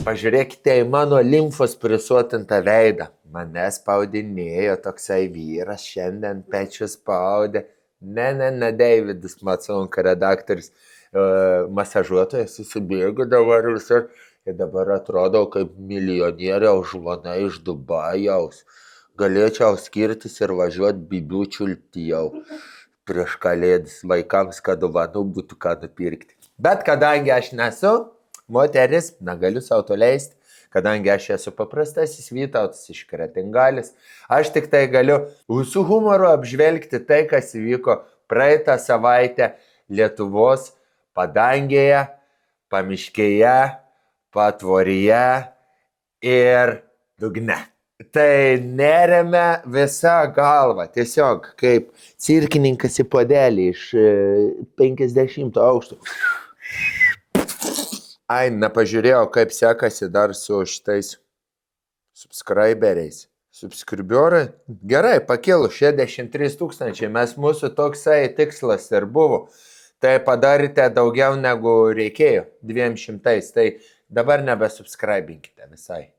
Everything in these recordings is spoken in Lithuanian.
Pažiūrėkite į mano limfos prisotintą veidą. Mane spaudinėjo toksai vyras, šiandien pečius spaudė. Ne, Deividas Maconka, redaktorius, masažuotojas, susibėgo dabar visur. Ir dabar atrodau kaip milijonierė žmona iš Dubajaus. Galėčiau skirtis ir važiuoti bibių čiulpti jau prieš kalėdas vaikams, kad dovanų būtų ką nupirkti. Bet kadangi aš nesu moteris, negaliu sau to leisti, kadangi aš esu paprastasis Vytautas iš Kretingalis, aš tik tai galiu su humoru apžvelgti tai, kas įvyko praeitą savaitę Lietuvos padangėje, pamiškėje, patvoryje ir dugne. Tai neremia visa galva, tiesiog kaip cirkininkas į puodelį iš 50 aukštų. Ai, nepažiūrėjau, kaip sekasi dar su šitais subscriberiais. Subscriberai? Gerai, pakilo 63 000, mūsų toksai tikslas ir buvo. Tai padarėte daugiau negu reikėjo, 200, tai dabar nebesubscribinkite visai.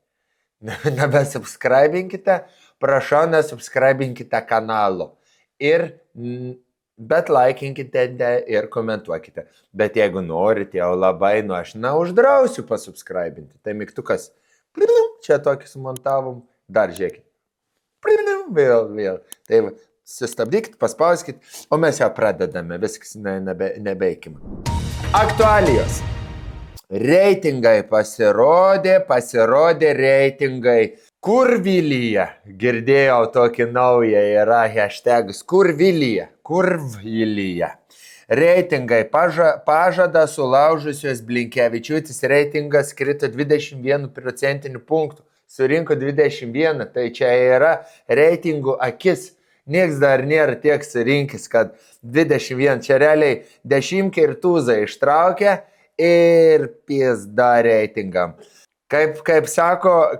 Nebesubscribinkite, prašau, nesubscribinkite kanalo. Bet laikinkite ir komentuokite. Bet jeigu norite jau labai, aš neuždrausiu pasubscribinti. Tai mygtukas, čia tokį sumontavom, dar žiūrėkit. Vėl. Tai sustabdykit, paspauskit, o mes jau pradedame, viskas nebeikime. Aktualijos. Reitingai pasirodė reitingai. Kur Vilija? Girdėjau tokį naują, yra hashtagas. Kur Vilija? Reitingai pažada sulaužusios Blinkevičiūtės reitingas krito 21% punktų. Surinko 21, tai čia yra reitingų akis. Niekas dar nėra tiek surinkęs, kad 21. Čia realiai dešimtkę ir tūzą ištraukė ir pizda reitingam. Kaip sako,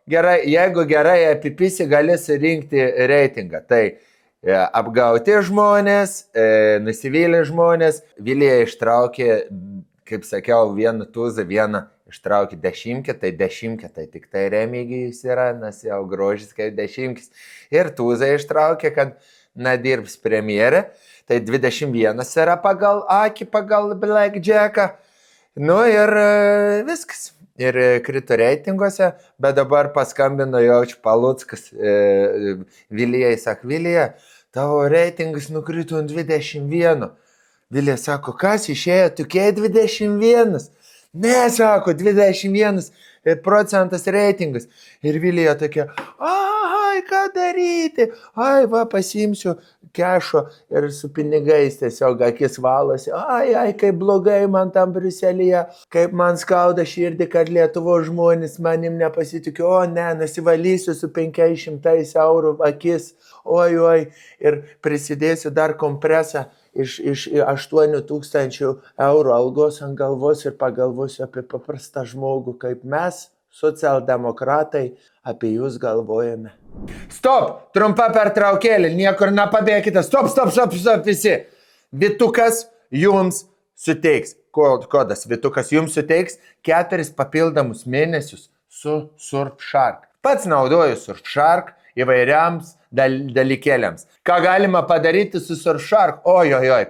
gerai, jeigu gerai apipisi, gali surinkti reitingą. Tai apgauti žmonės, nusivylę žmonės. Vilija ištraukė, kaip sakiau, vieną tūzą, vieną ištraukė dešimtkę, tai tik tai Remigijus yra, nes jau grožis kaip dešimtkis. Ir tūzą ištraukė, kad dirbs premjerė. Tai 21 yra pagal akį, pagal Blackjacką. Ir viskas. Ir krito reitinguose, bet dabar paskambino Jaučiu Paluckas Vilijai, sako, Vilija, tavo reitingas nukrito ant 21. Vilija sako, kas išėjo, tokie 21. Ne, sako, 21% reitingas. Ir Vilija tokia, ką daryti? Pasiimsiu kešo ir su pinigais tiesiog akis valosi. Kaip blogai man tam Briuselyje, kaip man skauda širdį, kad Lietuvos žmonės manim nepasitikė. Nesivalysiu su 500 eurų akis. Ir prisidėsiu dar kompresą iš 8 000 eurų algos ant galvos ir pagalvosiu apie paprastą žmogų, kaip mes, socialdemokratai, apie jūs galvojame. Stop! Trumpa pertraukėlė, niekur nepabėkite. Stop visi. Vytukas jums suteiks. Kodas Vytukas jums suteiks 4 papildomus mėnesius su Surfshark. Pats naudoju Surfshark įvairiams dalykėliams. Ką galima padaryti su Surfshark?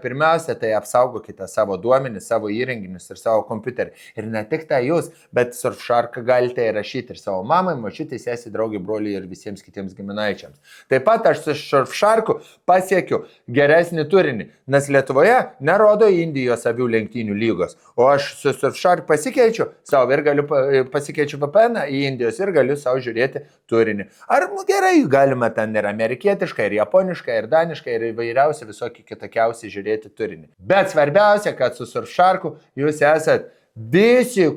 Pirmiausia, tai apsaugokite savo duomenis, savo įrenginius ir savo kompiuterį. Ir ne tik tai jūs, bet Surfshark galite įrašyti ir savo mamai, močiutei, sesei, draugai, broliui ir visiems kitiems giminaičiams. Taip pat aš su Surfsharku pasiekiu geresnį turinį, nes Lietuvoje nerodo Indijos avių lenktynių lygos. O aš su Surfshark pasikeičiu savo ir galiu pasikeičiu VPN į Indijos ir galiu savo žiūrėti turinį. Ar gerai, galima ten ir amerikietiškai, ir japoniškai, ir daniškai, ir įvairiausiai visokie kitokiausiai žiūrėti turinį. Bet svarbiausia, kad su Surfsharku jūs esat visi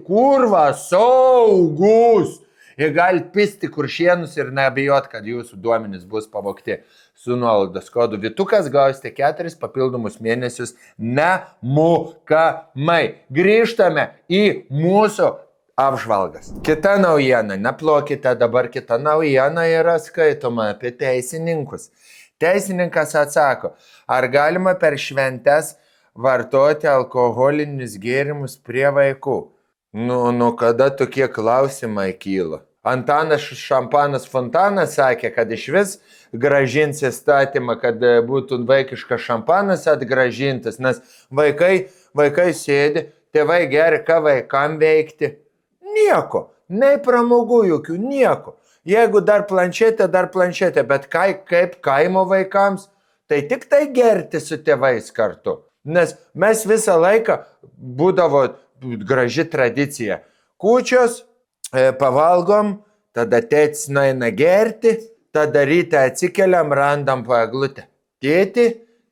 saugus. Ir galite pisti kuršienus ir nebijot, kad jūsų duomenys bus pavogti. Su nuolaidos kodu Vytukas gausite 4 papildomus mėnesius nemokamai. Grįžtame į mūsų apžvalgas. Kita naujiena, neplokite, dabar kita naujiena yra skaitoma apie teisininkus. Teisininkas atsako, ar galima per šventes vartoti alkoholinius gėrimus prie vaikų? Nu kada tokie klausimai kyla? Antanas Šampanas Fontanas sakė, kad iš vis gražins įstatymą, kad būtų vaikiškas šampanas atgražintas, nes vaikai sėdi, tėvai geri, ką vaikam veikti. Nieko, nei pramogų jokių, nieko. Jeigu dar planšetė, bet kaip kaimo vaikams, tai tik tai gerti su tėvais kartu. Nes mes visą laiką būdavo graži tradicija. Kūčios, pavalgom, tada tėtis nueina gerti, tada ryte atsikeliam, randam po eglutę tėtį,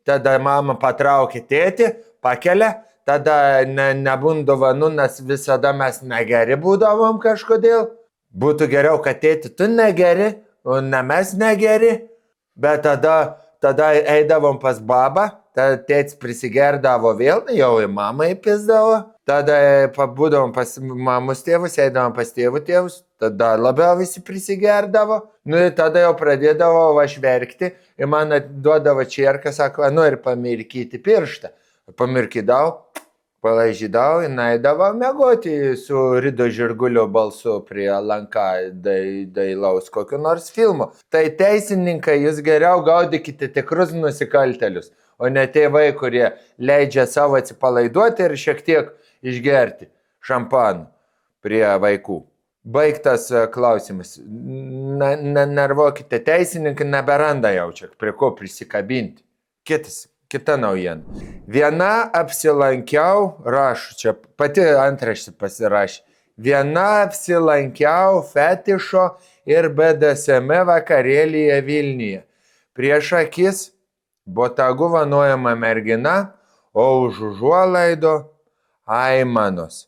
tada mama patraukia tėtį, pakelia, tada nebūna dovanų, nes visada mes negeri būdavom kažkodėl. Būtų geriau, kad tėti tu negeri, o ne mes negeri, bet tada eidavom pas babą, tada tėtis prisigerdavo vėl, jau į mamą įpisdavo, tada pabūdavom pas mamus tėvus, eidavom pas tėvų tėvus, tada labiau visi prisigerdavo, ir tada jau pradėdavo aš verkti, ir man duodavo čierką, sako, ir pamirkyti pirštą. Pamirkydavau, palaižydavau, eidavo miegoti su Rido Žirgulio balsu prie lanka dailaus kokiu nors filmu. Tai teisininkai, jūs geriau gaudykite tikrus nusikaltelius, o ne tėvai, kurie leidžia savo atsipalaiduoti ir šiek tiek išgerti šampanų prie vaikų. Baigtas klausimas. Nervuokite, teisininkai neberanda jau čia, prie ko prisikabinti. Kita naujiena. Viena apsilankiau, rašau, čia pati antraštė pasirašė, viena apsilankiau fetišo ir BDSM vakarėlyje Vilniuje. Prieš akis botagu vanojama mergina, o už užuolaido aimanos.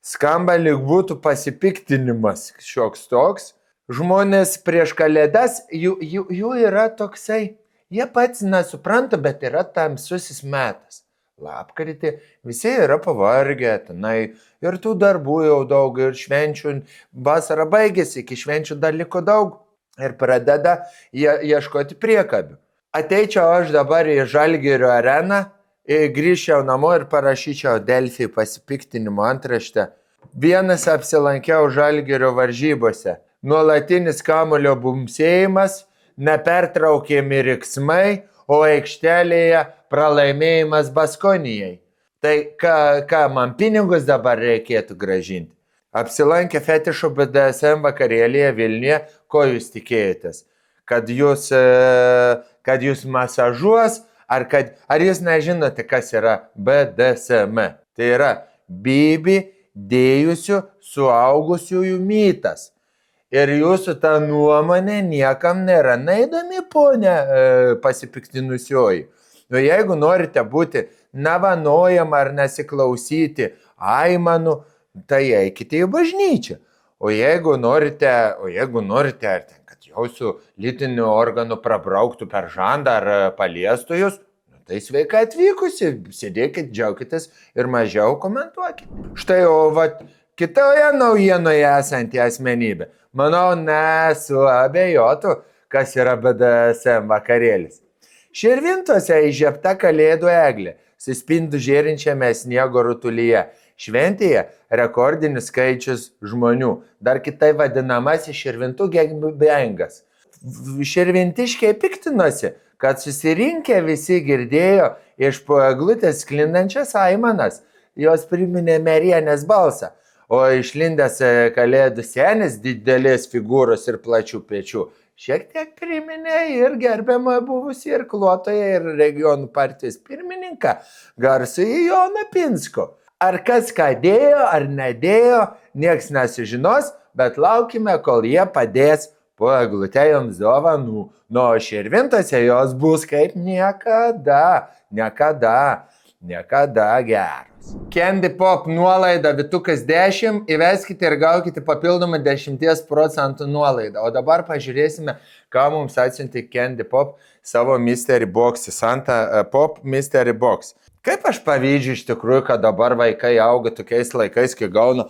Skamba lyg būtų pasipiktinimas šioks toks. Žmonės prieš kalėdas, jų yra toksai. Jie pats nesupranta, bet yra tamsusis metas. Lapkritį visi yra pavargę, tenai ir tų darbų jau daug, ir švenčių, vasara baigėsi, iki švenčių dar liko daug ir pradeda ieškoti priekabių. Ateičiau aš dabar į Žalgirio areną, grįžčiau namo ir parašyčiau Delfi pasipiktinimo antraštę. Vienas apsilankiau Žalgirio varžybose. Nuolatinis kamuolio bumsėjimas, nepertraukiami riksmai, o aikštelėje pralaimėjimas Baskonijai. Tai ką man pinigus dabar reikėtų gražinti? Apsilankę fetišo BDSM vakarėlyje Vilniuje, ko jūs tikėjotės? Kad jūs masažuos, ar jūs nežinote, kas yra BDSM? Tai yra bibi dėjusių suaugusiųjų mytas. Ir jūsų ta nuomonė niekam nėra neįdomi, ponė pasipiktinusioji. O jeigu norite būti nevanojama ar nesiklausyti aimanų, tai eikite į bažnyčią. O jeigu norite, kad jūsų lytinių organų prabrauktų per žandą ar paliestų jūs, tai sveikai atvykusi, sėdėkit, džiaukitės ir mažiau komentuokit. Štai, kitoje naujienoje esanti asmenybė. Manau, nesuabejotų, kas yra BDSM vakarėlis. Širvintose įžiebta kalėdų eglė, suspindu žėrinčiame sniego rutulyje. Šventėje rekordinis skaičius žmonių, dar kitai vadinamasis širvintų gangbangas. Širvintiškiai piktinosi, kad susirinkę visi girdėjo iš po eglutės sklindančias aimanas. Jos priminė Merienės balsą. O išlindęs kalėdų senis didelės figūros ir plačių pečių šiek tiek priminė ir gerbiamą buvusį irkluotoją ir regionų partijos pirmininką, garsųjį Joną Pinsko. Ar kas ką dėjo ar nedėjo, nieks nesužinos, bet laukime, kol jie padės po eglutę joms dovanų. Nu, Širvintose jos bus kaip niekada geros. Candy Pop nuolaida Vitukas 10, įveskite ir gaukite papildomą 10% nuolaidą. O dabar pažiūrėsime, ką mums atsiuntė Candy Pop savo Mystery Box, Santa Pop Mystery Box. Kaip aš pavydžiu iš tikrųjų, kad dabar vaikai auga tokiais laikais, kai gauna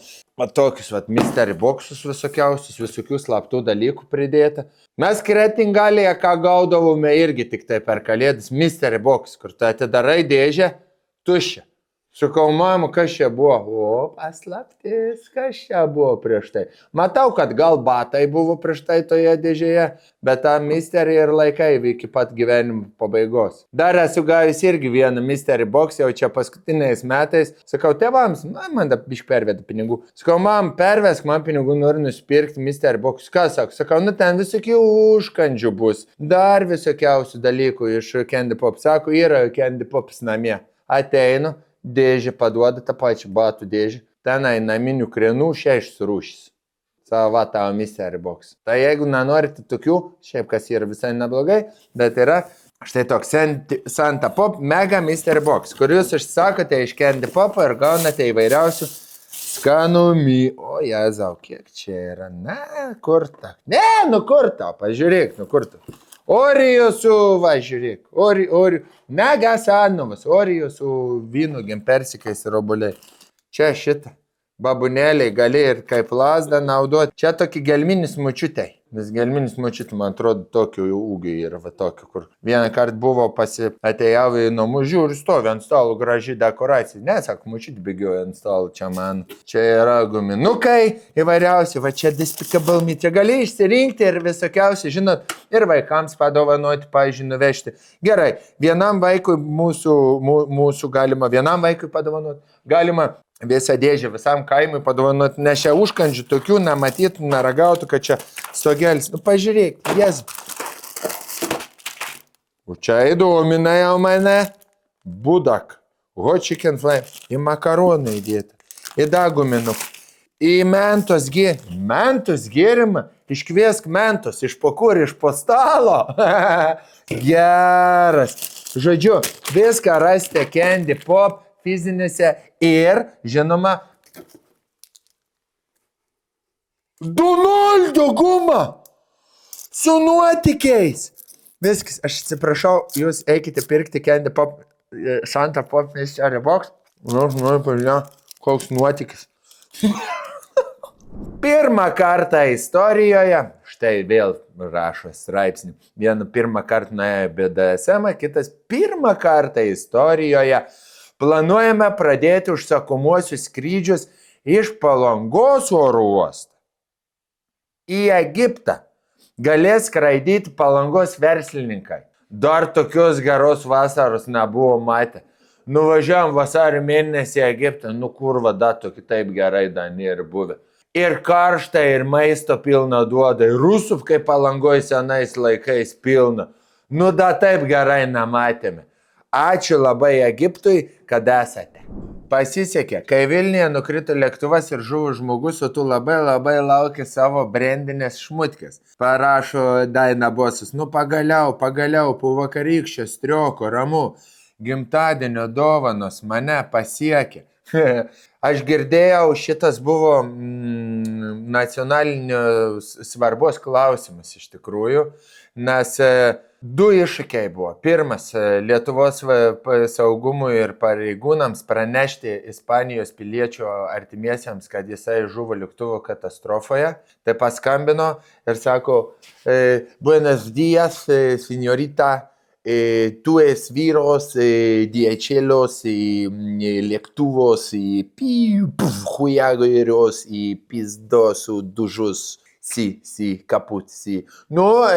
tokius Mystery Boxus visokiausius, visokių slaptų dalykų pridėta. Mes Kretingalėje, ką gaudavome irgi tik tai per kalėdas, Mystery Box, kur tu atidarai dėžę, tuščia. Sakau, mama, kas čia buvo? O, paslaptis, kas čia buvo prieš tai. Matau, kad gal batai buvo prieš tai toje dėžėje, bet tą misterį ir laikai iki pat gyvenimo pabaigos. Dar esu gavęs irgi vieną misterį box, jau čia paskutiniais metais. Sakau, tėvams, man da bišk perveda pinigų. Sakau, mam, pervesk man pinigų, noriu nusipirkti misterį box. Kas sako? Sakau, nu ten visokių užkandžių bus. Dar visokiausių dalykų iš Candy Pop. Sako, yra Candy Pops namie. Ateinu. Dėžį paduoda tą pačią batų dėžį. Tenai naminių krienų 6 rūšys. Savo tavo mystery box. Tai jeigu nenorite tokių, šiaip kas yra visai neblogai, bet yra štai toks Santa Pop Mega Mystery Box, kur jūs išsakote iš Candy Pop ir gaunate įvairiausių skanumį. O, jezau, kiek čia yra. Ne, kur ta? Ne, kur ta? Pažiūrėk, kur ta. Orijų su, va, žiūrėk, orijų, mega sanovas, orijų su vynuogėm, persikais ir obuoliai. Čia šitą, babunėliai gali ir kaip lasdą naudoti. Čia tokį gelminis mučiutai, nes gelminis mučiutai, man atrodo, tokių ūgių yra, va tokių, kur vieną kartą buvo atėjau į namus, žiūriu, stovi ant stalo graži dekoracija. Nesak, mučiut bėgioja ant stalo, čia man. Čia yra guminukai įvairiausi, va čia Despicable Me, čia gali išsirinkti ir visokiausi, žinot, ir vaikams padovanoti, pavyzdžiui, nuvežti. Gerai, vienam vaikui mūsų galima, vienam vaikui padovanoti, galima visą dėžę visam kaimui padovanoti, nes čia užkandžių tokių nematytų, neragautų, kad čia stogelis. Nu, pažiūrėk, jėzu. O čia įdomina jau mane. Budak. Hot chicken fly. Į makaroną įdėta. Į daguminų. Į mentos gėrimą. Iškviesk mentos. Iš po kur? Iš po stalo. Geras. Žodžiu, viską rasite Candy Pop fizinėse ir, žinoma, Donaldo guma su nuotykiais. Viskas, aš atsiprašau, jūs eikite pirkti Candy Pop, Santa Pop Mystery Box. Noriu pažiūrėti, koks nuotykis. Pirmą kartą istorijoje, štai vėl rašo straipsnį, vienu pirmą kartą nuėjo BDSM, kitas pirmą kartą istorijoje planuojame pradėti užsakomuosius skrydžius iš Palangos oro uosto į Egiptą. Galės skraidyti Palangos verslininkai. Dar tokios geros vasaros nebuvo matę. Nuvažiavam vasario mėnesį į Egiptą, nu kur vada tokia taip gerai dar nėra buvę. Ir karštą, ir maisto pilna duoda, ir rusų, kaip Palangoje senais laikais pilna. Nu da taip gerai nematėme. Ačiū labai Egiptui, kad esate. Pasisekė, kai Vilniuje nukrito lėktuvas ir žuvo žmogus, o tu labai lauki savo brandinės šmutkės. Parašo Daina Bosas, nu pagaliau, po vakarykščio strioko, ramu, gimtadienio dovanos mane pasiekė. Aš girdėjau, šitas buvo nacionalinio svarbos klausimas iš tikrųjų, nes du iššūkiai buvo. Pirmas, Lietuvos saugumui ir pareigūnams pranešti Ispanijos piliečio artimiesiems, kad jisai žuvo lėktuvo katastrofoje. Tai paskambino ir sako, buenos días, señorita, tú es virus, DHLos, lėktuvos, juegos y pizdos dujus. Sí, caput, sí. No,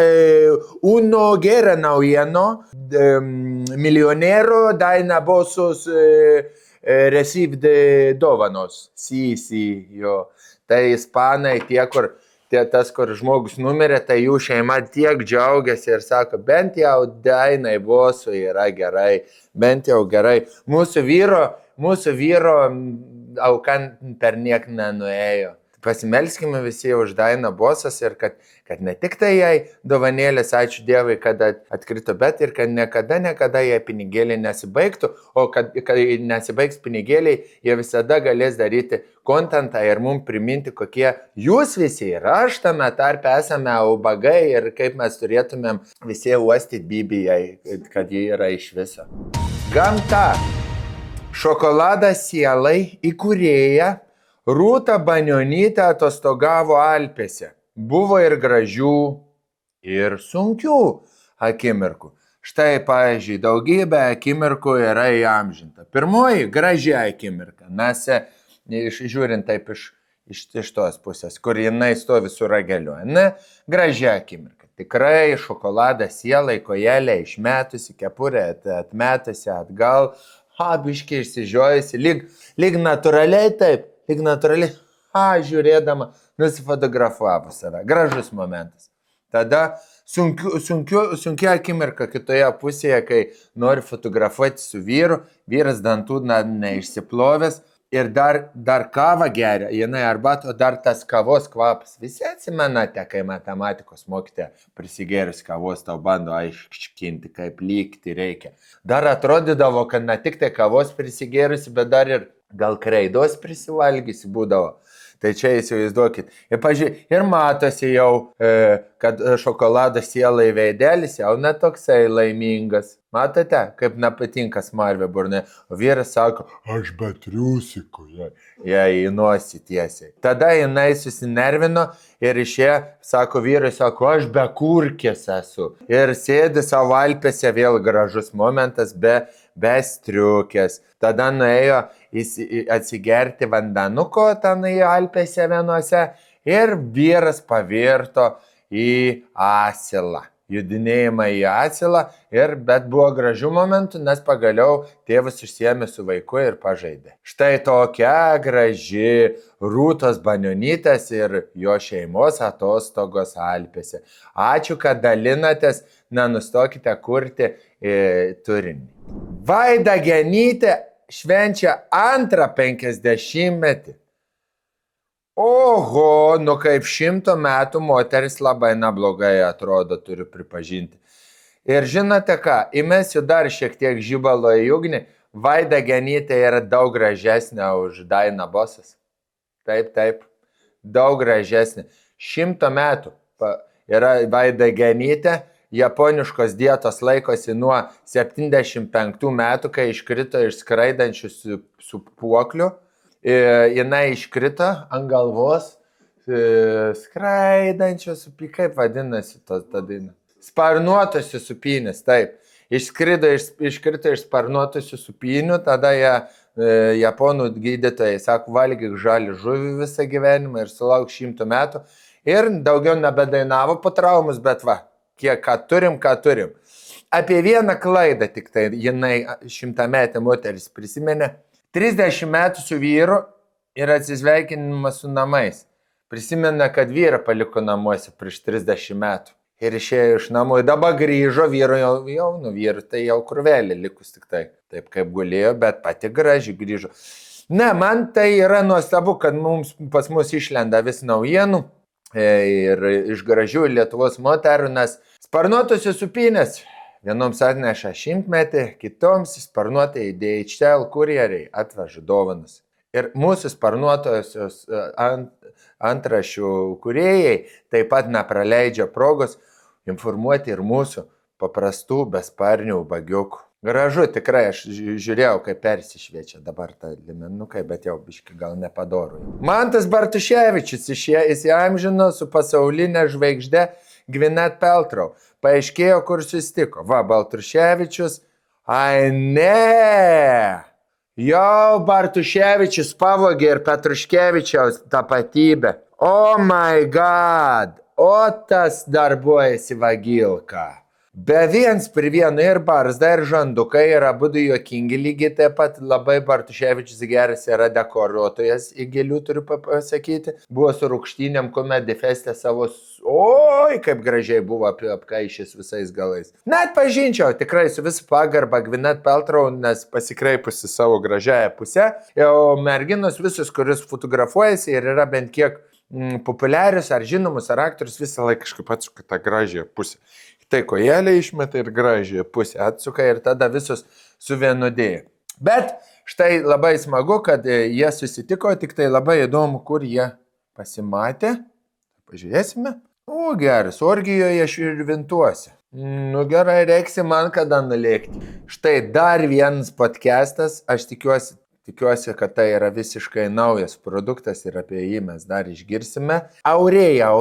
uno gera naujieno, milionero Daina Bosas recibe dovanos. Sí, jo. Tai ispanai tie, kur tas, kur žmogus numirė, tai jų šeima tiek džiaugiasi ir sako, bent jau Dainai Bosui yra gerai, bent jau gerai. Mūsų vyro aukan per niek nenuėjo. Pasimelskime visi už Dainą Bosas ir kad ne tik tai jai dovanėlės, ačiū Dievui, kad atkrito, bet ir kad niekada jai pinigėliai nesibaigtų, o kad nesibaigs pinigėliai, jie visada galės daryti kontentą ir mums priminti, kokie jūs visi ir aš tame tarpe esame ubagai ir kaip mes turėtumėm visi uostyti Bibijai, kad ji yra iš viso. Gamta. Šokoladas sielai įkūrėja Rūta Banionytė atostogavo Alpėse. Buvo ir gražių, ir sunkių akimirkų. Štai, pavyzdžiui, daugybė akimirkų yra įamžinta. Pirmoji graži akimirka, nes žiūrint taip iš tos pusės, kur jinai stovi su rageliu, ne, graži akimirka. Tikrai šokoladą sielai, kojelę išmetusi, kepurę atmetusi atgal, biškiai išsižiojusi, lyg natūraliai taip, žiūrėdama, nusifotografavo save. Gražus momentas. Tada sunkia akimirka kitoje pusėje, kai nori fotografuoti su vyru, vyras dantų neišsiplovęs ir dar kavą geria, jinai arbato, dar tas kavos kvapas. Visi atsimenate, kai matematikos mokytoja prisigėrus kavos tau bando aiškinti, kaip lygti reikia. Dar atrodydavo, kad ne tik tai kavos prisigėrusi, bet dar ir gal kreidos prisivalgysi būdavo. Tai čia įsivaizduokit. Ir matosi jau, kad šokolado sielai veidelis jau netoksai laimingas. Matote, kaip nepatinka smarvė burnė. O vyras sako, aš be triusikų, jai į nosį tiesiai. Tada jinai susinervino ir išėjo, sako vyrai, sako, aš be kurkės esu. Ir sėdi savo alpėse, vėl gražus momentas, be striukės. Tada nuėjo atsigerti vandenuko ten į alpėse vienose ir vyras pavirto į asilą. Judinėjimą į asilą, bet buvo gražių momentų, nes pagaliau tėvas išsiėmė su vaiku ir pažaidė. Štai tokia graži Rūtos Banionytės ir jo šeimos atostogos Alpėse. Ačiū, kad dalinatės, nenustokite kurti turinį. Vaida Genytė švenčia antrą 50-metį. Oho, kaip 100 metų moteris labai neblogai atrodo, turiu pripažinti. Ir žinote ką, įmesiu dar šiek tiek žibalo į ugnį, Vaida Genytė yra daug gražesnė už Dainą Bosas. Taip, daug gražesnė. 100 metų yra Vaida Genytė, japoniškos dietos laikosi nuo 75 metų, kai iškrito iš skraidančių sūpuoklių. Jinai iškrito ant galvos skraidančios supynės, kaip vadinasi ta daina? Sparnuotosios supynės, taip. Iškrito iš sparnuotosios supynių, tada japonų gydytojai sako, valgyk žalį žuvį visą gyvenimą ir sulauk 100 metų. Ir daugiau nebedainavo po traumus, bet ką turim. Apie vieną klaidą tik tai jinai 100-metė moteris prisiminė. 30 metų su vyru ir atsisveikinimas su namais. Prisimena, kad vyrą paliko namuose prieš 30 metų. Ir išėjo iš namų. Dabar grįžo jaunų vyrų, tai jau krūvelė likus tik tai. Taip kaip gulėjo, bet pati graži grįžo. Ne, man tai yra nuostabu, kad pas mus išlenda vis naujienų ir iš gražių Lietuvos moterų, nes sparnuotosios supynės vienoms atneša 100-metį, kitoms sparnuotai DHL kurjeriai atveža dovanas. Ir mūsų sparnuotosios antraščių kūrėjai taip pat nepraleidžia progos informuoti ir mūsų paprastų besparnių bagiukų. Gražu, tikrai, aš žiūrėjau, kaip persišviečia dabar tą liemenukai, bet jau biški gal nepadorui. Mantas Bartuševičius įsiamžino su pasaulinė žvaigžde Gwyneth Paltrow. Paaiškėjo, kur susitiko. Baltuševičius. Ai ne! Jau Bartuševičius pavogė ir Petruškevičiaus tapatybę. Oh my god! O tas darbuojasi vagilka. Be viens prie vieno ir barzda, ir žandukai yra abudu juokingi, lygiai taip pat labai Bartuševičius geras yra dekoruotojas, į gėlių turiu pasakyti. Buvo su rūgštynėm Comedy Feste savo, oi, kaip gražiai buvo apkaišęs visais galais. Net pažinčiau tikrai su visų pagarba Gwyneth Paltrow, nes pasikreipusi savo gražiąją pusę. Jau merginos visus, kuris fotografuojasi ir yra bent kiek populiarius ar žinomus ar aktorius, visą laiką kažkaip atsuka tą gražiąją pusę. Tai kojelę išmeta ir gražiąją pusę atsuka ir tada visus suvienodėja. Bet štai labai smagu, kad jie susitiko, tik tai labai įdomu, kur jie pasimatė. Pažiūrėsime. O, geras, orgijoje Širvintuose. Gerai, reiksi man kada nulėkti. Štai dar vienas podcastas, aš tikiuosi, kad tai yra visiškai naujas produktas ir apie jį mes dar išgirsime. Aurėja,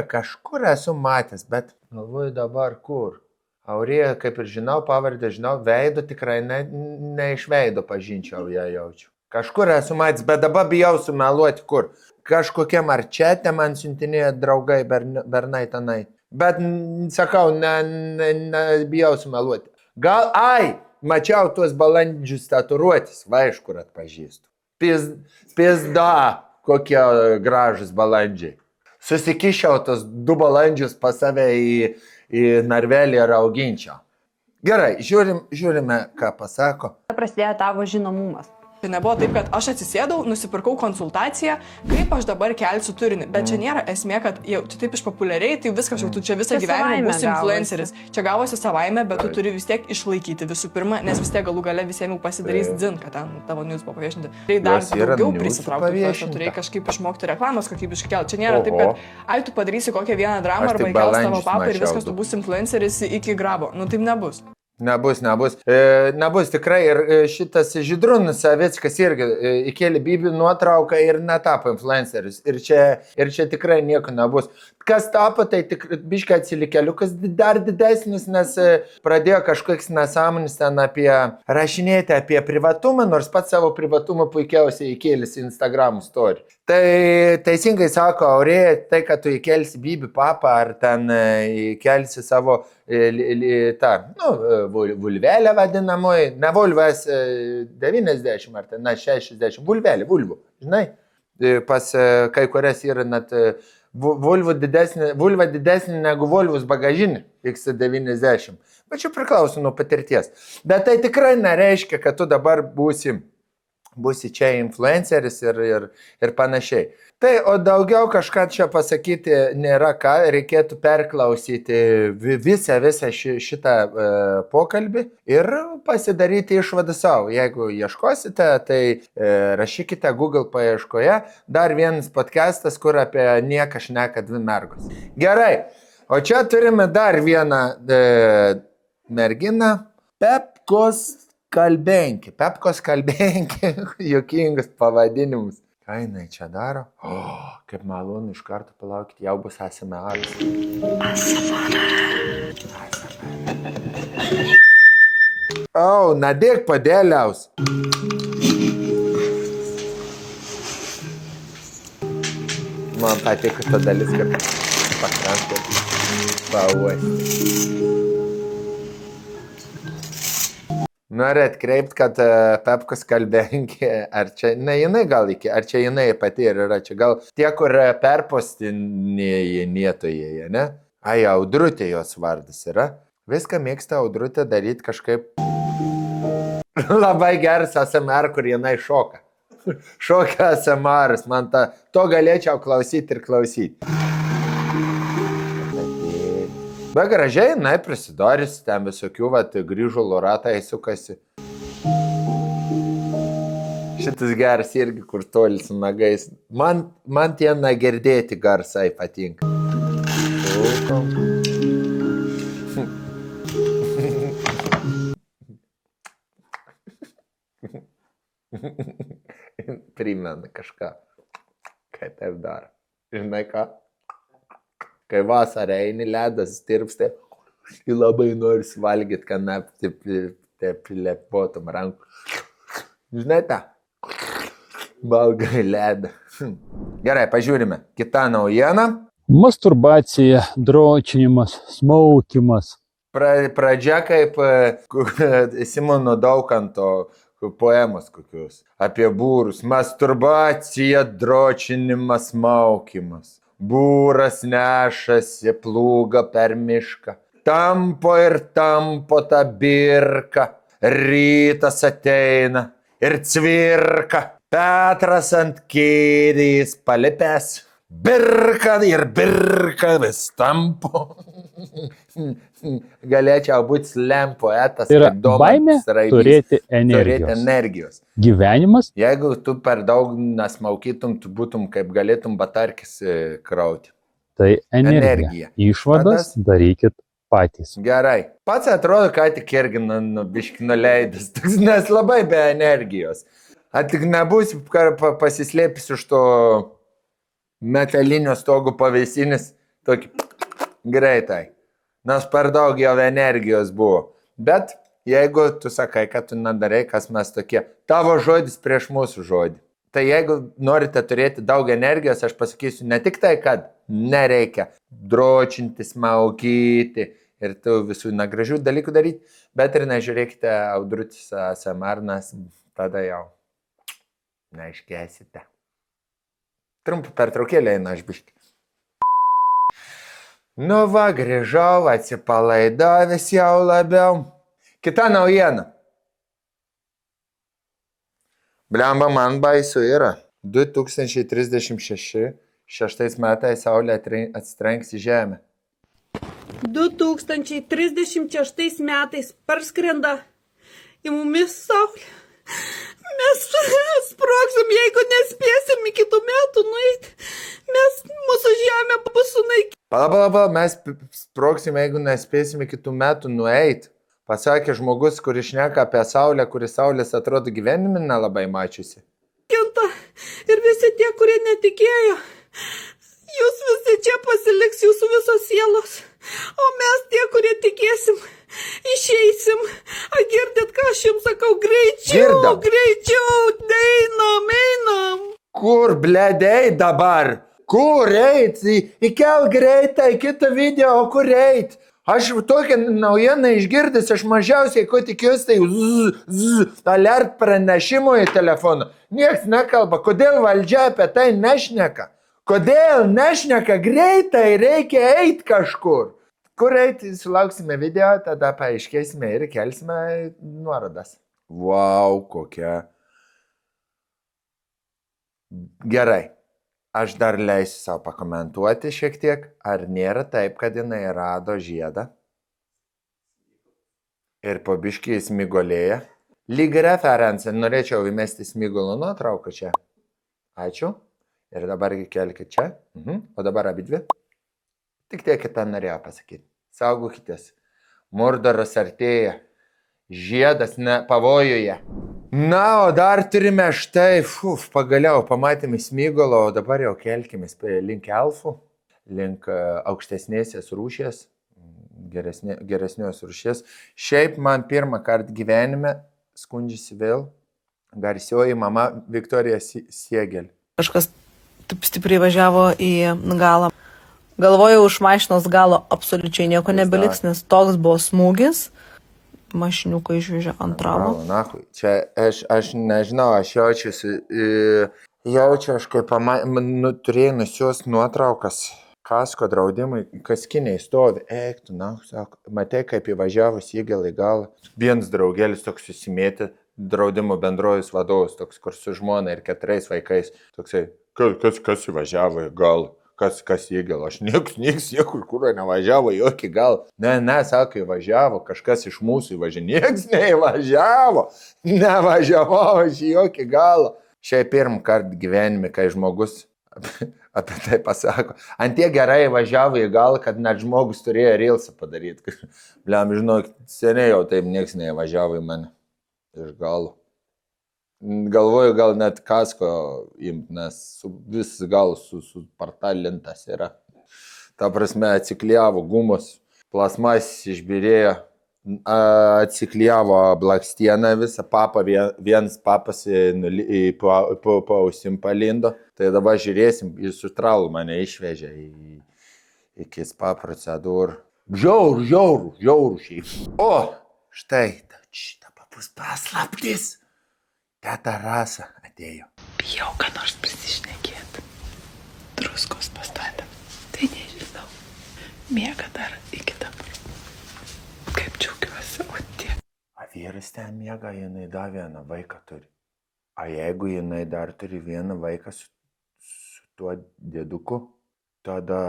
kažkur esu matęs, bet galvoju dabar kur. Aurėja, kaip ir žinau, pavardę žinau, veido tikrai ne iš veido pažinčiau ją jaučiu. Kažkur esu matęs, bet dabar bijau sumeluoti, kur. Kažkokie marčetė man siuntinėjo draugai bernai tenai. Bet, sakau, bijau sumeluoti. Gal, mačiau tuos balandžius tatuiruotis, va iš kur atpažįstu. Pizda, kokie gražus balandžiai. Susikišiau tos 2 balandžius pas save į narvelį ir auginčiau. Gerai, žiūrime, ką pasako. Prasidėjo tavo žinomumas. Tai nebuvo taip, kad aš atsisėdau, nusipirkau konsultaciją, kaip aš dabar kelsiu turinį. Bet čia nėra esmė, kad jau tu taip išpopuliariai, tai viskas jau tu čia visą gyvenimą būsi influenceris. Čia gavosi savaime, bet tu turi vis tiek išlaikyti visų pirma, nes vis tiek galų gale visiems jau pasidarys dzin, kad ten tavo news buvo paviešinti. Tai dar daugiau prisitraukti, aš turėjai kažkaip išmokti reklamos kokybiškai kelti. Čia nėra taip, kad tu padarysi kokią vieną dramą arba įkels tavo papą ir viskas, tu būsi influenceris iki grabo. Nu taip nebus. Nebus tikrai ir šitas Žydrūnas Savickas irgi įkėlė Bibi nuotrauką ir netapo influenceris. Ir čia tikrai nieko nebus. Kas tapo, tai biškai atsilikėliukas dar didesnis, nes pradėjo kažkoks nesąmonis ten rašinėti apie privatumą, nors pats savo privatumą puikiausiai įkėlėsi į Instagram story. Tai teisingai sako Aurėja, tai kad tu įkelsi Bibi papą ar ten įkelsi savo vulvelę vadinamoji, ne vulvas 90 ar ten 60, vulvų, žinai, pas kai kurias yra net vulva didesnė negu Volvos bagažinė X90, bet čia priklauso nuo patirties. Bet tai tikrai nereiškia, kad tu dabar būsi čia influenceris ir panašiai. Tai, o daugiau kažką čia pasakyti nėra ką, reikėtų perklausyti visą šitą pokalbį ir pasidaryti išvadą savo. Jeigu ieškosite, tai rašykite Google paieškoje dar vienas podcastas, kur apie nieką šneka 2 mergos. Gerai, o čia turime dar vieną merginą, Pepkos Kalbenkė, juokingas pavadinimus. Ką jinai čia daro? Kaip malonu, iš karto palaukite, jau bus ASMR. Nadėk padėliaus. Man patiko ta dalis, kad pakrantė pauosti. Noriu atkreipti, kad Pepkos Kalbenkė, ar čia, jinai gal iki, ar čia jinai pati ir yra, čia gal tie, kur perpostinėtojai, ne? Audrutė jos vardas yra. Viską mėgsta Audrutė daryti kažkaip labai geras ASMR, kur jinai šoka. Šoka ASMR'as, man to galėčiau klausyti ir klausyti. Bet gražiai, prisidarys, ten visokių, grįžų loratai sukasi. Šitas geras irgi, kur toli su nagais. Man tie negirdėti garsai patinka. Primena kažką, kai taip daro. Žinai ką? Kai vasarą eini, ledas tirpsta, ir labai nori valgyti, kad prilepotum rankų. Žinai tą? Valgai ledą. Gerai, pažiūrime. Kita naujiena. Masturbacija, dročinimas, smaukimas. Pradžia kaip Simono Daukanto poemos kokius. Apie būrus. Masturbacija, dročinimas, smaukimas. Būras nešasi plūga per mišką, tampo ir tampo tą birką, rytas ateina ir cvirka, Petras ant kėdės palipęs, birka ir birka vis tampo. Galėčiau būti slam poetas. Tai yra baimė turėti energijos. Gyvenimas. Jeigu tu per daug nesmaukytum, tu būtum kaip galėtum batarkis krauti. Tai energija. Išvadas darykit patys. Gerai. Pats atrodo, ką tik irgi biški nuleidęs, nes labai be energijos. Tik nebūsi pasislėpęs už to metalinio stogo pavėsinis, tokį greitai. Nes per daug jau energijos buvo. Bet jeigu tu sakai, kad tu nedarai, kas mes tokie, tavo žodis prieš mūsų žodį. Tai jeigu norite turėti daug energijos, aš pasakysiu ne tik tai, kad nereikia dročintis, maukyti ir tų visų negražių dalykų daryti, bet ir nežiūrėkite Audrutis ASMR, nes tada jau neiškėsite. Trumpą pertraukėlę eina aš biškį. Nu va, grįžau, atsipalaidavęs jau labiau. Kita naujiena. Blemba, man baisu yra. 2036 metais Saulė atsitrenks į Žemę. 2036 metais parskrenda į mumis Saulė. Mes sprogsim, jeigu nespėsim iki tų metų nueiti. Mūsų Žemė bus sunaikinta. Pala, mes sprogsim, jeigu nespėsim iki tų metų nueiti. Pasakė žmogus, kuris šneka apie Saulę, kuris Saulės atrodo gyvenime nelabai mačiusi. Ir visi tie, kurie netikėjo, jūs visi čia pasiliks, jūsų visos sielos. O mes tie, kurie tikėsim, išeisim. Girdit, ką aš jums sakau, greičiau, einam. Kur, bledei dabar? Kur eit? Įkel greitai, kitą video, kur eit? Aš tokią naujieną išgirdęs, aš mažiausiai, ko tikiuosi, tai alert pranešimo į telefoną. Niekas nekalba, kodėl valdžia apie tai nešneka. Kodėl nešneka, greitai reikia eiti kažkur. Kur eiti, sulauksime video, tada paaiškėsime ir kelsime nuorodas. Vau, kokia. Gerai. Aš dar leisiu savo pakomentuoti šiek tiek, ar nėra taip, kad jinai rado žiedą ir po biškį smigolėja. Lyg referenciją norėčiau įmesti smigolo nuotrauką čia. Ačiū. Ir dabar kelkit čia. O dabar abidvi. Tik tiek, kad ten norėjau pasakyti. Saugokitės. Mordoras artėja. Žiedas pavojuje. Na, o dar turime štai, pagaliau pamatėme smigolo, o dabar jau kelkimės link elfų, link aukštesnėsios rūšies, geresnios rūšies. Šiaip man pirmą kartą gyvenime skundžiasi vėl garsioji mama Viktorija Siegel. Kažkas taip stipriai važiavo į galą. Galvojau, už mašinos galo absoliučiai nieko nebeliks, nes toks buvo smūgis. Mašiniuką išvežė ant ramo. Čia aš nežinau, aš jaučiu, aš kaip turėjau nusiųs nuotraukas kasko draudimai, kaskiniai stovi. Eik, tu, sako, matai, kaip įvažiavo Siegel į galą. Vienas draugelis toks susimėtė, draudimo bendrovės vadovas, toks, kur su žmona ir 4 vaikais. Toksai, kas įvažiavo į galą? Kas Siegel, aš nieks niekur kur nevažiavo, jokį gal. Ne, sako, įvažiavo, kažkas iš mūsų įvažiavo. Nieks nevažiavo aš jokį galą. Šiai pirmą kartą gyvenime, kai žmogus apie tai pasako. Antie gerai važiavo į galą, kad net žmogus turėjo reelsą padaryti. Bliam, žinok, seniai jau taip nieks nevažiavo į mane iš galo. Galvoju, gal net kasko imt, nes vis gal supartalintas yra. Ta prasme, atsiklijavo gumos, plasmas išbirėjo, atsiklijavo blakstieną visą, vienas papas po ausim palindo. Tai dabar žiūrėsim, ir su tralu mane išvežė iki spa procedūrų. Žiauru šiaip. O, štai, šitą papus paslaptis. Teta Rasa atėjo. Bijau, kad nors prisišnekėt. Druskos pastatėm. Tai nežinau. Miega dar iki dabar. Kaip džiaugiuosi, o tiek. A vyras ten miega, jinai dar vieną vaiką turi. A jeigu jinai dar turi vieną vaiką su tuo dėduku, tada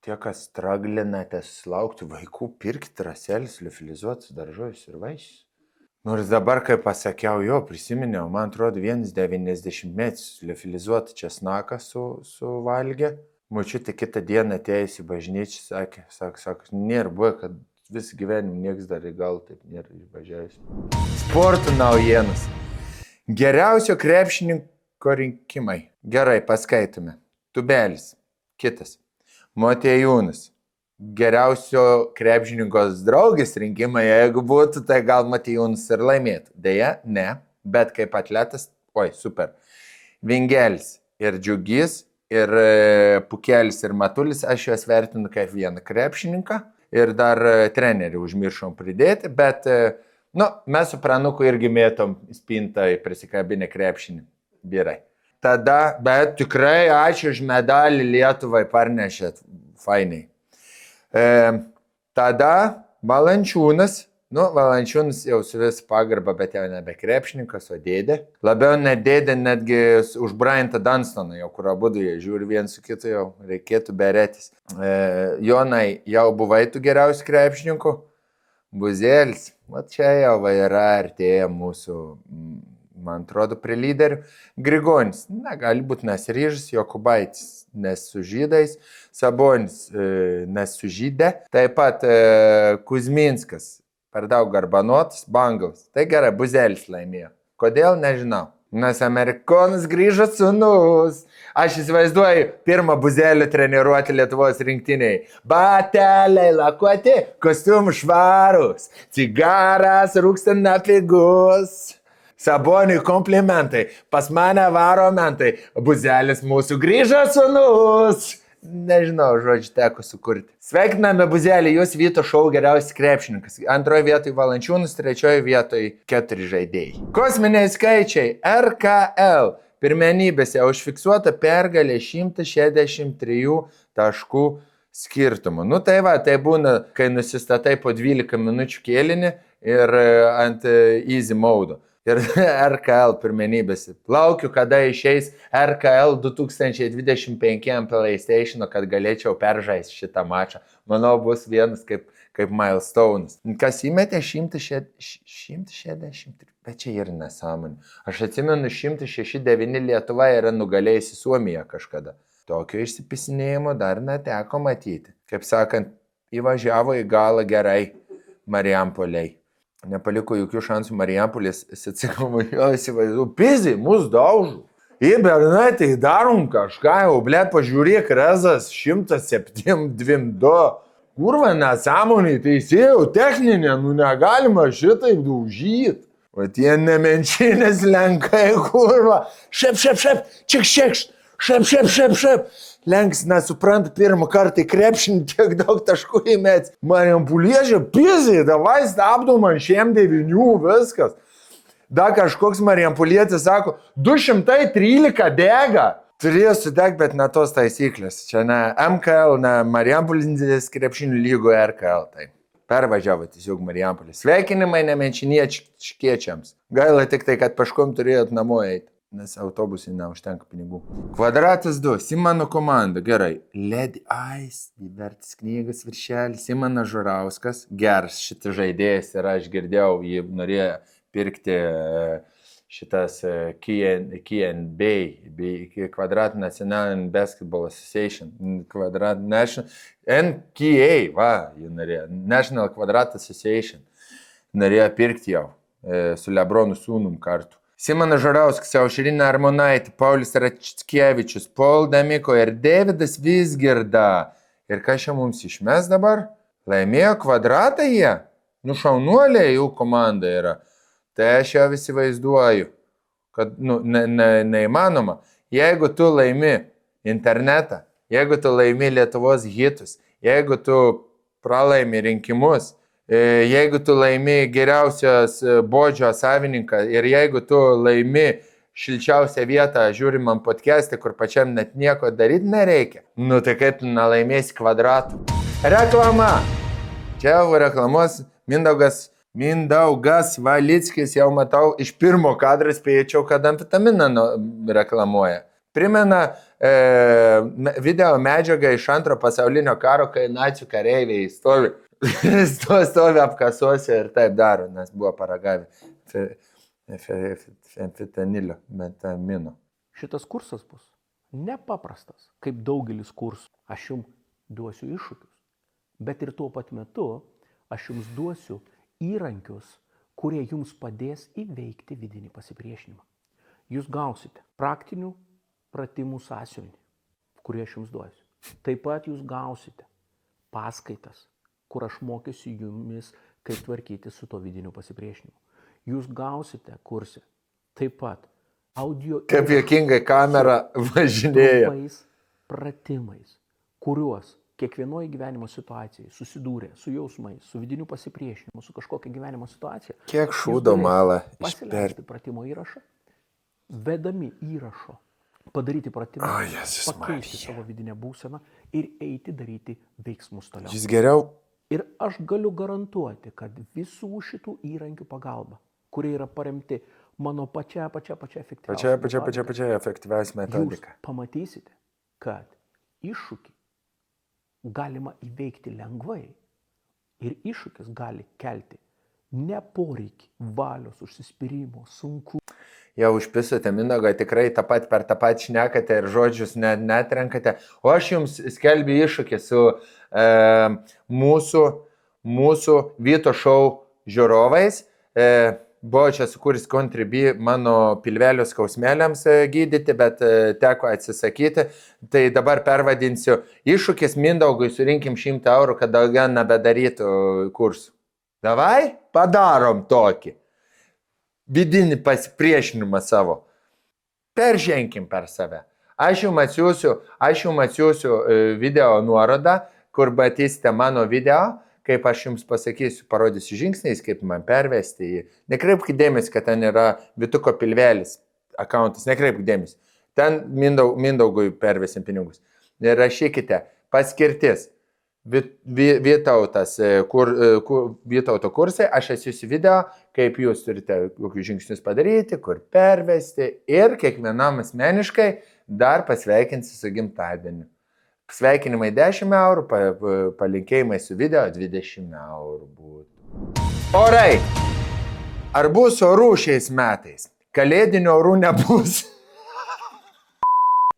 tie, kas straglinatės laukti vaikų, pirkti raselis, liofilizuotus daržovius ir vaisius. Nors dabar, kai pasakiau, prisiminiau, man atrodo, 90 metų liofilizuotą česnaką suvalgė. Močiutė kitą dieną atėjus į bažnyčią, sako, nėra buvo, kad vis gyvenim nieks dar į gal taip nėra išvažiavęs. Sporto naujienas. Geriausio krepšininko rinkimai. Gerai, paskaitome. Tubelis. Kitas. Motiejūnas. geriausio krepšininkos draugės rinkimai, jeigu būtų, tai gal Matijūnas ir laimėtų. Deja, ne, bet kaip atletas, super. Vingelis ir Džiugys ir Pukelis ir Matulis, aš juos vertinu kaip vieną krepšininką ir dar trenerį užmiršom pridėti, bet mes su Pranuku irgi mėtom spintą į prisikabinę krepšinį vyrai. Tada, bet tikrai ačiū už medalį Lietuvai parnešėt, fainiai. Tada Valančiūnas, Valančiūnas jau su vis pagarba, bet jau nebe krepšininkas, o dėdė. Labiau ne dėdė, netgi už Bryantą Dunstoną, jau kur abudu jie žiūri viens su kitu, jau reikėtų berėtis. Jonai, jau buvai tu geriausių krepšininkų? Buzėlis, čia jau yra artėja mūsų, man atrodo, prie lyderių. Grigonis, gali būti Nesiryžas, Jokubaitis, nes su žydais, Sabonis, nes su žydė, taip pat Kuzminskas, per daug garbanotas, Banglas. Tai gerai, Buzėlis laimėjo. Kodėl, nežinau. Nes Amerikonas grįžo sūnus. Aš įsivaizduoju pirmą Buzėlį treniruoti Lietuvos rinktiniai. Bateliai lakuoti, kostiumų švarus, cigaras rūksta napigus. Saboniui komplimentai, pas mane varo mentai, Buzėlis mūsų grįžo sūnus. Nežinau, žodžiu, teko sukurti. Sveikiname Buzėlį, jūs Vyto šou geriausias krepšininkas. Antroje vietoje Valančiūnas, trečioje vietoje 4 žaidėjai. Kosminiai skaičiai RKL pirmenybėse užfiksuota pergalė 163 taškų skirtumų. Tai būna, kai nusistatai po 12 minučių kėlinį ir ant easy mode. Ir RKL pirmenybėse. Laukiu, kada išeis RKL 2025 PlayStation, kad galėčiau peržaisti šitą mačą. Manau, bus vienas kaip milestone'as. Kas įmetė 163, bet čia ir nesąmonė. Aš atsimenu, 169 Lietuva yra nugalėjusi Suomiją kažkada. Tokio išsipisinėjimo dar neteko matyti. Kaip sakant, įvažiavo į galą gerai Mariampoliai. Nepaliko jokių šansų Marijampolės įsivaizduoju. Pizai, mus daužų. Bernaitai, darom kažką, jau, pažiūrėk, Rezas 107-2. Kurva, nesąmonė, teisėjau, techninė, negalima šitaip daužyti. O tie nemenčinės lenkai, kurva. Šep, čik, šep. Lenks nesupranta pirmą kartą į krepšinį tiek daug taškų įmets. Marijampoliečiai, pizai, davai stabdo man šiem 9, viskas. Da kažkoks Marijampolietis sako, 213 dega. Turėjo sudegti, bet ne tos taisyklės. Čia ne MKL, ne Marijampolinis krepšinių lygo RKL. Tai pervažiavo tiesiog Marijampolės. Sveikinimai nemenčiniečiams. Gaila tik tai, kad paškom turėjot namo eiti. Nes autobusai neužtenka pinigų. Kvadratas 2, Simono komanda, gerai. Lady Ice, vertis knygas viršelis, Simonas Žurauskas, geras šitas žaidėjas ir aš girdėjau, jį norėjo pirkti šitas KNB, Quadrat National Basketball Association, NKA, jį norėjo, National Quadrat Association, norėjo pirkti jau su Lebronu sūnum kartu. Simonas Žurauskas, Aušrinė Armonaitė, Paulius Račkevičius, Paul Damiko ir Davidas Vizgirda. Ir kas čia mums išmes dabar? Laimėjo Kvadratą jie? Šaunuoliai jų komanda yra. Tai aš jau įsivaizduoju, kad neįmanoma. Jeigu tu laimi internetą, jeigu tu laimi Lietuvos hitus, jeigu tu pralaimi rinkimus, jeigu tu laimi geriausios bodžio savininką ir jeigu tu laimi šilčiausią vietą žiūrimam podcast'e, kur pačiam net nieko daryti nereikia, tai kaip tu nelaimėsi Kvadratų. Reklama! Čia jau reklamos Mindaugas Valickis, jau matau, iš pirmo kadro spėčiau, kad amfetaminą reklamuoja. Primena video medžiagą iš Antro pasaulinio karo, kai nacių kareiviai stovi apkasuose ir taip daro, nes buvo paragavę fentanilio, metamino. Šitas kursas bus nepaprastas, kaip daugelis kursų. Aš jums duosiu iššūkius, bet ir tuo pat metu aš jums duosiu įrankius, kurie jums padės įveikti vidinį pasipriešinimą. Jūs gausite praktinių pratimų sąsiuvinį, kurį aš jums duosiu. Taip pat jūs gausite paskaitas, kur aš mokysiu jumis, kaip tvarkyti su to vidiniu pasipriešinimu. Jūs gausite kurse taip pat audio Kaip juokingai kamera važinėja. trumpais pratimais, kuriuos kiekvienoje gyvenimo situacijai susidūrė su jausmais, su vidiniu pasipriešinimu, su kažkokia gyvenimo situacija. Kiek šūdo malą Pasileisti pratimo įrašą, vedami įrašo, padaryti pratimą, pakeisti savo vidinę būseną ir eiti daryti veiksmus toliau. Jis geriau. Ir aš galiu garantuoti, kad visų šitų įrankių pagalba, kurie yra paremti mano pačia efektyviausia metodika. Jūs pamatysite, kad iššūkį galima įveikti lengvai ir iššūkis gali kelti neporeikį, valios, užsispyrimo, sunku. Jau užpisote Mindaugo, tikrai per tą patį šnekate ir žodžius netrenkate. O aš jums skelbiu iššūkį su mūsų Vyto šou žiūrovais. Buvo čia sukūris Contribui mano pilvelio skausmeliams gydyti, bet teko atsisakyti. Tai dabar pervadinsiu iššūkis Mindaugui, surinkim 100 eurų, kad daugiau nebedarytų kursų. Davai, padarom tokį vidinį pasipriešinimą savo. Perženkim per save. Aš jums atsiųsiu video nuorodą, kur matysite mano video, kaip aš jums pasakysiu, parodysiu žingsniais, kaip man pervesti jį. Nekreipkite dėmesį, kad ten yra Vytuko pilvelis akauntas, nekreipkite dėmesį. Ten Mindaugui pervesim pinigus. Ir rašykite paskirtis Vytauto kursai, aš atsiųsiu video, kaip jūs turite kokius žingsnius padaryti, kur pervesti ir kiekvienam asmeniškai dar pasveikinsi su gimtadieniu. Sveikinimai 10 eurų, palinkėjimai su video 20 eurų būtų. Orai! Ar bus orų šiais metais? Kalėdinių orų nebus.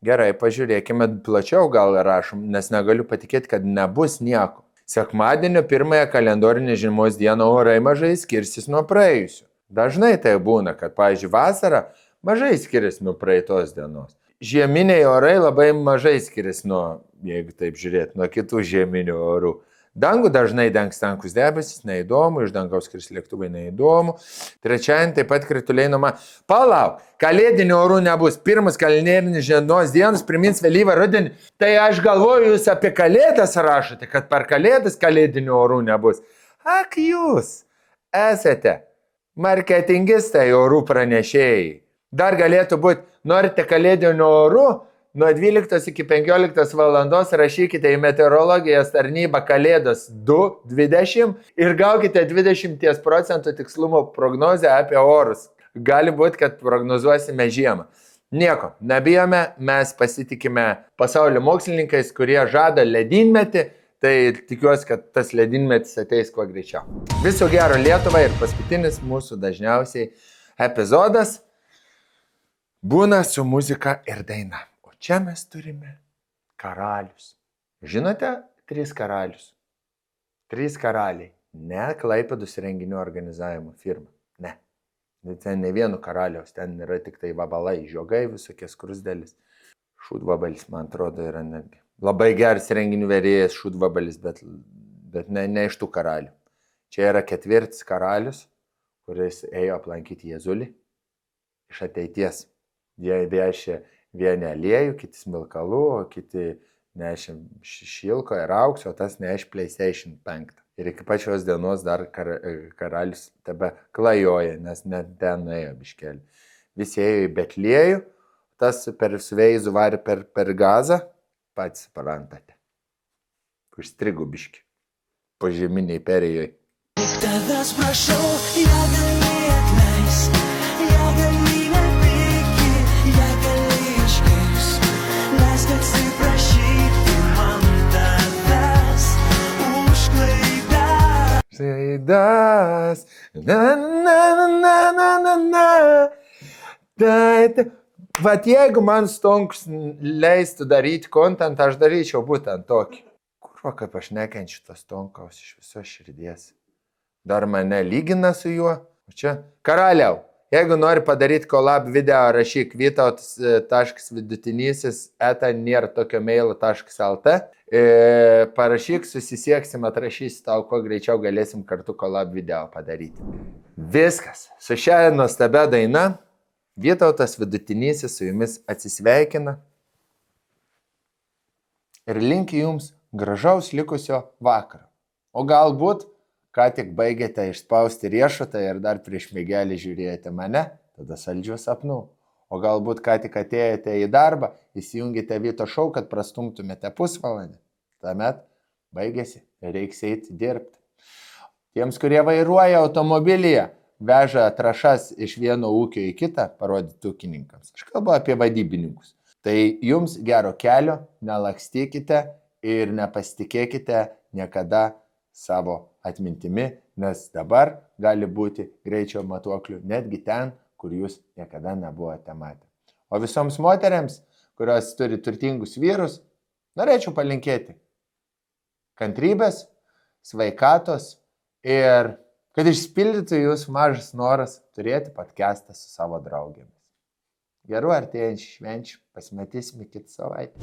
Gerai, pažiūrėkime plačiau gal rašom, nes negaliu patikėti, kad nebus nieko. Sekmadienio 1 kalendorinės žiemos dieną orai mažai skirsis nuo praėjusių. Dažnai tai būna, kad, pavyzdžiui, vasara mažai skiriasi nuo praeitos dienos. Žieminiai orai labai mažai skiriasi nuo, jeigu taip žiūrėt, nuo kitų žieminių orų. Dangų dažnai dengs tankus debesis, neįdomu, iš dangaus skris lėktuvai, neįdomu. Trečiadienį taip pat krituliai nuoma. Palauk, kalėdinių orų nebus. 1 kalendrinės žiemos dienos primins vėlyvą rudenį. Tai aš galvoju, jūs apie kalėdas rašote, kad per kalėdas kalėdinių orų nebus. Ak, jūs esate marketingistai, orų pranešėjai. Dar galėtų būti, norite kalėdinių orų? Nuo 12 iki 15 valandos rašykite į meteorologijos tarnybą Kalėdos 2.20 ir gaukite 20% tikslumo prognozę apie orus. Gali būti, kad prognozuosime žiemą. Nieko, nebijome, mes pasitikime pasaulio mokslininkais, kurie žada ledynmetį, tai tikiuosi, kad tas ledynmetis ateis kuo greičiau. Viso gero Lietuvai ir paskutinis mūsų dažniausiai epizodas būna su muzika ir daina. Čia mes turime karalius. Žinote 3 karalius? 3 karaliai. Ne Klaipėdos renginių organizavimo firma. Ne. Ten ne vieno karaliaus, ten yra tik tai vabalai, žiogai, visokie skrusdelis. Šūdvabalis, man atrodo, yra netgi. Labai geras renginių vėrėjas šūdvabalis, bet ne iš tų karalių. Čia yra 4 karalius, kuris ėjo aplankyti Jėzulį iš ateities. Jie viešė vieni aliejų, kiti smilkalų, o kiti nešė šilko ir aukso, o tas nešė PlayStation 5. Ir iki pačios dienos dar karalius tebe klajoja, nes net ten nuėjo biškelį. Visi ėjo į Betliejų, tas per Sveizų varė per Gazą, patys suprantate. Užstrigo biškį. Po žeminiai perėjoj. Tavęs prašau, ją gali atleisk, ją gali nepykti, ją gali išgirst, leisk atsiprašyti man tavęs už klaidas. Klaidas, na. Vat jeigu man Stonkus leistų daryti kontentą, aš daryčiau būtent tokį. Kurva, kaip aš nekenčiu tos Stonkaus iš visos širdies. Dar mane lygina su juo. O čia, karaliau, Jeigu nori padaryti collab video, rašyk vytautas.vidutinysis@nėra tokio mailo.lt. Parašyk, susisieksim, atrašysi tau, kuo greičiau galėsim kartu collab video padaryti. Viskas. Su šia nuostabia daina Vytautas Vidutinysis su jumis atsisveikina ir linki jums gražaus likusio vakaro. O galbūt, ką tik baigėte išspausti riešutą ir dar prieš mėgelį žiūrėjote mane, tada saldžių sapnų. O galbūt, ką tik atėjote į darbą, įsijungite Vyto šou, kad prastumtumėte pusvalandį. Tuomet baigėsi ir reiks eiti dirbti. Tiems, kurie vairuoja automobilyje, veža trąšas iš vieno ūkio į kitą, parodyti ūkininkams. Aš kalbu apie vadybininkus. Tai jums gero kelio, nelakstykite ir nepasitikėkite niekada savo atmintimi, nes dabar gali būti greičio matuoklių netgi ten, kur jūs niekada nebuvote matę. O visoms moteriams, kurios turi turtingus vyrus, norėčiau palinkėti kantrybės, sveikatos ir kad išpildytų jūsų mažas noras turėti podcastą su savo draugėmis. Gerų artėjančių švenčių, pasimatysime kitą savaitę.